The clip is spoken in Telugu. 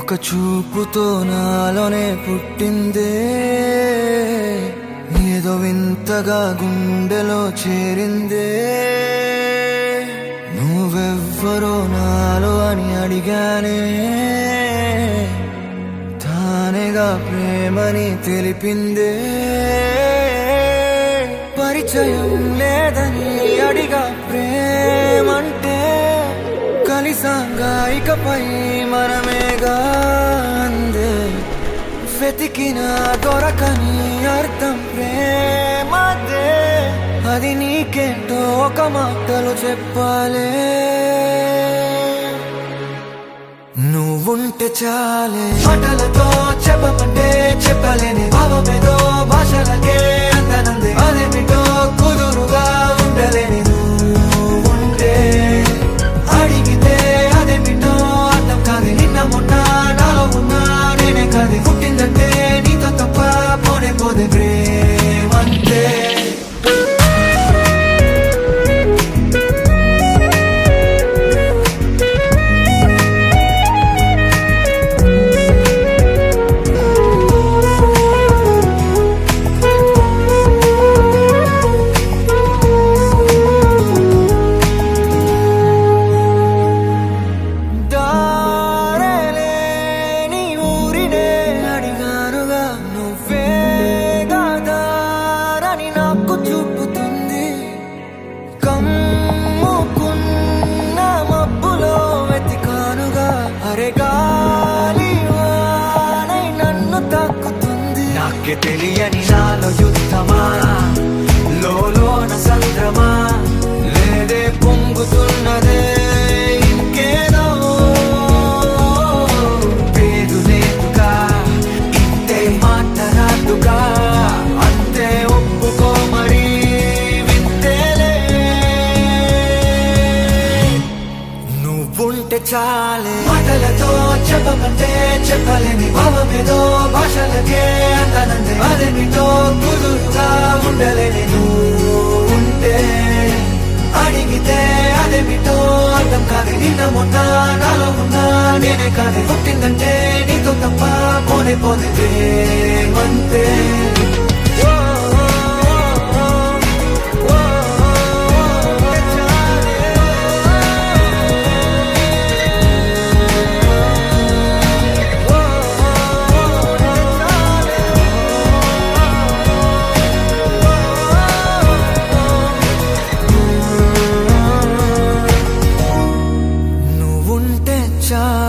ఒక చూపుతో నాలోనే పుట్టిందే, ఏదో వింతగా గుండెలో చేరిందే. నువ్వెవ్వరో నాలో అని అడిగానే, తానేగా ప్రేమని తెలిపిందే. పరిచయం లేదని అడిగా ప్రేమంటే, కలిసాంగా ఇకపై మనమేగా అందే. వెతికిన దొరకని అర్థం ప్రేమదే, అది నీకేంటో ఒక మాటలో చెప్పాలే. నువ్వుంటే చాలే, మాటలతో చెప్పమంటే చెప్పలేని భావమేదో భాషలకే అందనందే. అదేమిటో కుదురుగా ఉండలేని నువ్వుంటే, అడిగితే అదేమిటో అర్థం కాదు. నిన్న మొన్న నాలో ఉన్నా నేనే కాదు, పుట్టిందంటే నీతో తప్ప పోనే పోదే ప్రేమంతే. నాకే తెలియని నాలో యుద్ధమా, లోన సంద్రమా, లేదే పొంగుతున్నదే ఇంకేదో. పేరు లేదుగా, ఇంతే మాట రాదుగా, అంతే ఒప్పుకో మరి వింతేలే. నువ్వుంటే చాలే, మాటలతో చెప్పమంటే చెప్పలేని భావమేదో భాషలకే అందనందే. అదేమిటో కుదురుగా ఉండలేని నువ్వుంటే, అడిగితే అదేమిటో అర్థం కాదు. నిన్న మొన్న నాలో ఉన్నా నేనే కాదు, పుట్టిందంటే నీతో తప్ప పోనే పోదే ప్రేమంతే. చాలే.